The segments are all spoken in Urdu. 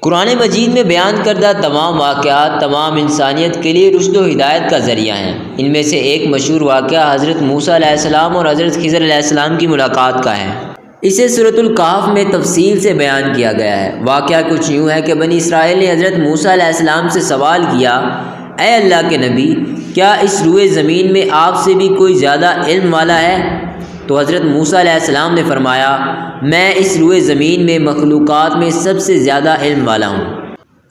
قرآن مجید میں بیان کردہ تمام واقعات تمام انسانیت کے لیے رشد و ہدایت کا ذریعہ ہیں۔ ان میں سے ایک مشہور واقعہ حضرت موسیٰ علیہ السلام اور حضرت خضر علیہ السلام کی ملاقات کا ہے۔ اسے سورۃ الکہف میں تفصیل سے بیان کیا گیا ہے۔ واقعہ کچھ یوں ہے کہ بنی اسرائیل نے حضرت موسیٰ علیہ السلام سے سوال کیا، اے اللہ کے نبی، کیا اس روئے زمین میں آپ سے بھی کوئی زیادہ علم والا ہے؟ تو حضرت موسیٰ علیہ السلام نے فرمایا، میں اس روئے زمین میں مخلوقات میں سب سے زیادہ علم والا ہوں۔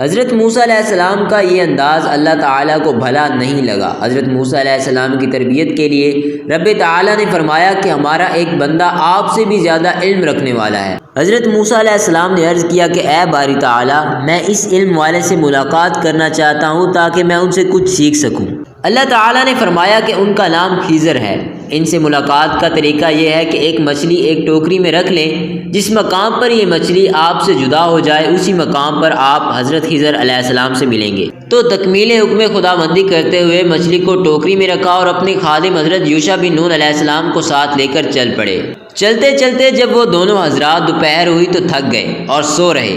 حضرت موسیٰ علیہ السلام کا یہ انداز اللہ تعالیٰ کو بھلا نہیں لگا۔ حضرت موسیٰ علیہ السلام کی تربیت کے لیے رب تعالیٰ نے فرمایا کہ ہمارا ایک بندہ آپ سے بھی زیادہ علم رکھنے والا ہے۔ حضرت موسیٰ علیہ السلام نے عرض کیا کہ اے باری تعالیٰ، میں اس علم والے سے ملاقات کرنا چاہتا ہوں تاکہ میں ان سے کچھ سیکھ سکوں۔ اللہ تعالیٰ نے فرمایا کہ ان کا نام خضر ہے۔ ان سے ملاقات کا طریقہ یہ ہے کہ ایک مچھلی ایک ٹوکری میں رکھ لیں، جس مقام پر یہ مچھلی آپ سے جدا ہو جائے اسی مقام پر آپ حضرت خضر علیہ السلام سے ملیں گے۔ تو تکمیل حکم خداوندی کرتے ہوئے مچھلی کو ٹوکری میں رکھا اور اپنے خادم حضرت یوشع بن نون علیہ السلام کو ساتھ لے کر چل پڑے۔ چلتے چلتے جب وہ دونوں حضرات دوپہر ہوئی تو تھک گئے اور سو رہے۔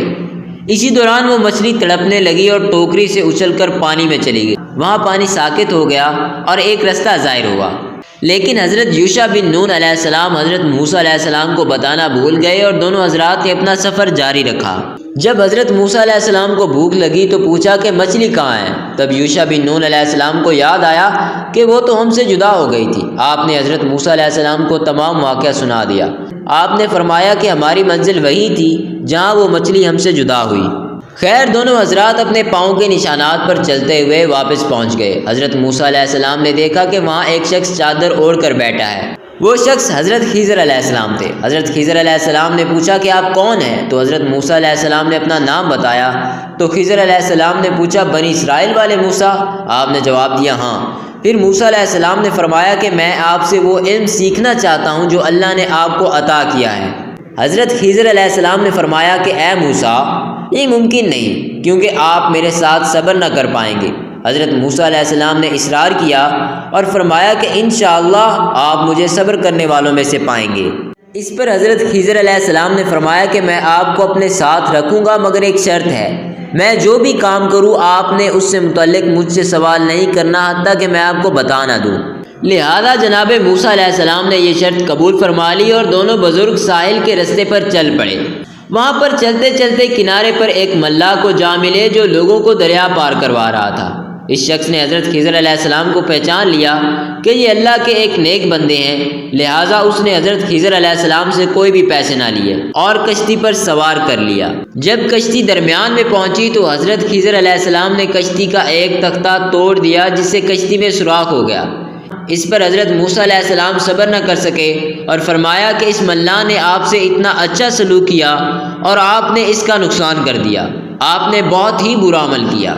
اسی دوران وہ مچھلی تڑپنے لگی اور ٹوکری سے اچھل کر پانی میں چلی گئی۔ وہاں پانی ساکت ہو گیا اور ایک رستہ ظاہر ہوا، لیکن حضرت یوشع بن نون علیہ السلام حضرت موسیٰ علیہ السلام کو بتانا بھول گئے اور دونوں حضرات نے اپنا سفر جاری رکھا۔ جب حضرت موسیٰ علیہ السلام کو بھوک لگی تو پوچھا کہ مچھلی کہاں ہے؟ تب یوشع بن نون علیہ السلام کو یاد آیا کہ وہ تو ہم سے جدا ہو گئی تھی۔ آپ نے حضرت موسیٰ علیہ السلام کو تمام واقعہ سنا دیا۔ آپ نے فرمایا کہ ہماری منزل وہی تھی جہاں وہ مچھلی ہم سے جدا ہوئی۔ خیر، دونوں حضرات اپنے پاؤں کے نشانات پر چلتے ہوئے واپس پہنچ گئے۔ حضرت موسیٰ علیہ السلام نے دیکھا کہ وہاں ایک شخص چادر اوڑھ کر بیٹھا ہے۔ وہ شخص حضرت خضر علیہ السلام تھے۔ حضرت خضر علیہ السلام نے پوچھا کہ آپ کون ہیں؟ تو حضرت موسیٰ علیہ السلام نے اپنا نام بتایا۔ تو خضر علیہ السلام نے پوچھا، بنی اسرائیل والے موسیٰ؟ آپ نے جواب دیا، ہاں۔ پھر موسیٰ علیہ السلام نے فرمایا کہ میں آپ سے وہ علم سیکھنا چاہتا ہوں جو اللہ نے آپ کو عطا کیا ہے۔ حضرت خضر علیہ السلام نے فرمایا کہ اے موسیٰ، یہ ممکن نہیں، کیونکہ آپ میرے ساتھ صبر نہ کر پائیں گے۔ حضرت موسیٰ علیہ السلام نے اصرار کیا اور فرمایا کہ انشاءاللہ آپ مجھے صبر کرنے والوں میں سے پائیں گے۔ اس پر حضرت خضر علیہ السلام نے فرمایا کہ میں آپ کو اپنے ساتھ رکھوں گا، مگر ایک شرط ہے، میں جو بھی کام کروں آپ نے اس سے متعلق مجھ سے سوال نہیں کرنا حتیٰ کہ میں آپ کو بتا نہ دوں۔ لہذا جناب موسیٰ علیہ السلام نے یہ شرط قبول فرما لی اور دونوں بزرگ ساحل کے رستے پر چل پڑے۔ وہاں پر چلتے چلتے کنارے پر ایک ملاح کو جا ملے جو لوگوں کو دریا پار کروا رہا تھا۔ اس شخص نے حضرت خضر علیہ السلام کو پہچان لیا کہ یہ اللہ کے ایک نیک بندے ہیں، لہٰذا اس نے حضرت خضر علیہ السلام سے کوئی بھی پیسے نہ لیے اور کشتی پر سوار کر لیا۔ جب کشتی درمیان میں پہنچی تو حضرت خضر علیہ السلام نے کشتی کا ایک تختہ توڑ دیا جس سے کشتی میں سوراخ ہو گیا۔ اس پر حضرت موسیٰ علیہ السلام صبر نہ کر سکے اور فرمایا کہ اس ملاح نے آپ سے اتنا اچھا سلوک کیا اور آپ نے اس کا نقصان کر دیا، آپ نے بہت ہی برا عمل کیا۔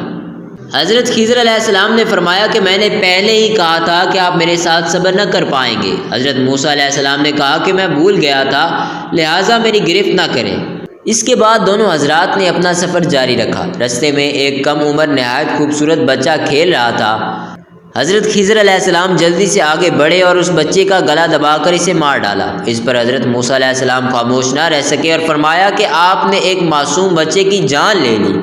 حضرت خضر علیہ السلام نے فرمایا کہ میں نے پہلے ہی کہا تھا کہ آپ میرے ساتھ صبر نہ کر پائیں گے۔ حضرت موسیٰ علیہ السلام نے کہا کہ میں بھول گیا تھا، لہٰذا میری گرفت نہ کریں۔ اس کے بعد دونوں حضرات نے اپنا سفر جاری رکھا۔ رستے میں ایک کم عمر نہایت خوبصورت بچہ کھیل رہا تھا۔ حضرت خضر علیہ السلام جلدی سے آگے بڑھے اور اس بچے کا گلا دبا کر اسے مار ڈالا۔ اس پر حضرت موسیٰ علیہ السلام خاموش نہ رہ سکے اور فرمایا کہ آپ نے ایک معصوم بچے کی جان لے لی،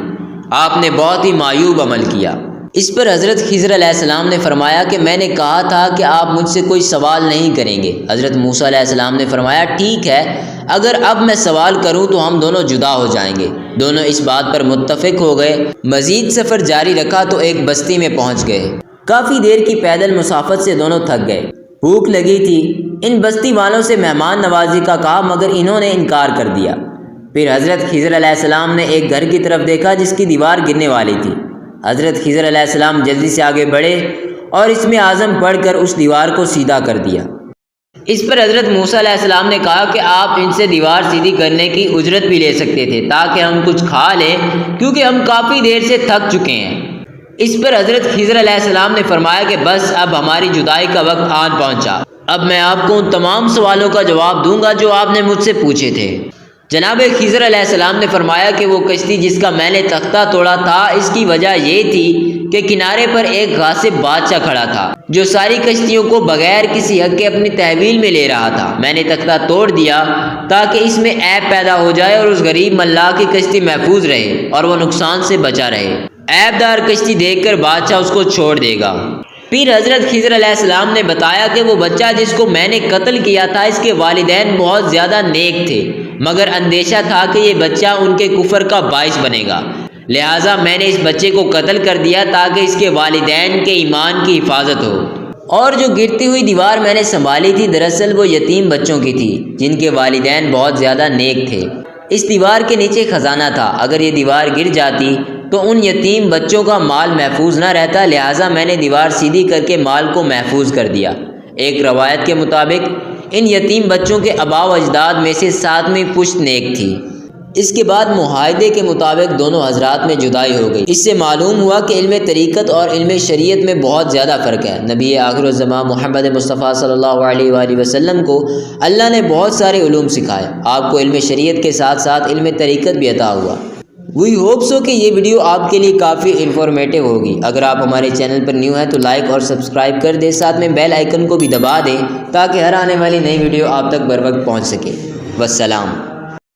آپ نے بہت ہی معیوب عمل کیا۔ اس پر حضرت خضر علیہ السلام نے فرمایا کہ میں نے کہا تھا کہ آپ مجھ سے کوئی سوال نہیں کریں گے۔ حضرت موسیٰ علیہ السلام نے فرمایا، ٹھیک ہے، اگر اب میں سوال کروں تو ہم دونوں جدا ہو جائیں گے۔ دونوں اس بات پر متفق ہو گئے۔ مزید سفر جاری رکھا تو ایک بستی میں پہنچ گئے۔ کافی دیر کی پیدل مسافت سے دونوں تھک گئے، بھوک لگی تھی۔ ان بستی والوں سے مہمان نوازی کا کہا مگر انہوں نے انکار کر دیا۔ پھر حضرت خضر علیہ السلام نے ایک گھر کی طرف دیکھا جس کی دیوار گرنے والی تھی۔ حضرت خضر علیہ السلام جلدی سے آگے بڑھے اور اس میں اعظم پڑھ کر اس دیوار کو سیدھا کر دیا۔ اس پر حضرت موسیٰ علیہ السلام نے کہا کہ آپ ان سے دیوار سیدھی کرنے کی اجرت بھی لے سکتے تھے تاکہ ہم کچھ کھا لیں، کیونکہ ہم کافی دیر سے تھک چکے ہیں۔ اس پر حضرت خضر علیہ السلام نے فرمایا کہ بس اب ہماری جدائی کا وقت آن پہنچا، اب میں آپ کو ان تمام سوالوں کا جواب دوں گا جو آپ نے مجھ سے پوچھے تھے۔ جناب خضر علیہ السلام نے فرمایا کہ وہ کشتی جس کا میں نے تختہ توڑا تھا اس کی وجہ یہ تھی کہ کنارے پر ایک غاصب بادشاہ کھڑا تھا جو ساری کشتیوں کو بغیر کسی حق کے اپنی تحویل میں لے رہا تھا۔ میں نے تختہ توڑ دیا تاکہ اس میں عیب پیدا ہو جائے اور اس غریب ملاح کی کشتی محفوظ رہے اور وہ نقصان سے بچا رہے۔ عیب دار کشتی دیکھ کر بادشاہ اس کو چھوڑ دے گا۔ پھر حضرت خضر علیہ السلام نے بتایا کہ وہ بچہ جس کو میں نے قتل کیا تھا اس کے والدین بہت زیادہ نیک تھے، مگر اندیشہ تھا کہ یہ بچہ ان کے کفر کا باعث بنے گا، لہٰذا میں نے اس بچے کو قتل کر دیا تاکہ اس کے والدین کے ایمان کی حفاظت ہو۔ اور جو گرتی ہوئی دیوار میں نے سنبھالی تھی دراصل وہ یتیم بچوں کی تھی جن کے والدین بہت زیادہ نیک تھے۔ اس دیوار کے نیچے خزانہ تھا، اگر یہ دیوار گر جاتی تو ان یتیم بچوں کا مال محفوظ نہ رہتا، لہٰذا میں نے دیوار سیدھی کر کے مال کو محفوظ کر دیا۔ ایک روایت کے مطابق ان یتیم بچوں کے آباء و اجداد میں سے 7ویں پشت نیک تھی۔ اس کے بعد معاہدے کے مطابق دونوں حضرات میں جدائی ہو گئی۔ اس سے معلوم ہوا کہ علم طریقت اور علم شریعت میں بہت زیادہ فرق ہے۔ نبی آخر الزمان محمد مصطفیٰ صلی اللہ علیہ وآلہ وسلم کو اللہ نے بہت سارے علوم سکھائے۔ آپ کو علم شریعت کے ساتھ ساتھ علم طریقت بھی عطا ہوا۔ وی ہوپ سو کہ یہ ویڈیو آپ کے لیے کافی انفارمیٹیو ہوگی۔ اگر آپ ہمارے چینل پر نیو ہیں تو لائک اور سبسکرائب کر دیں، ساتھ میں بیل آئیکن کو بھی دبا دیں تاکہ ہر آنے والی نئی ویڈیو آپ تک بر وقت پہنچ سکے۔ والسلام۔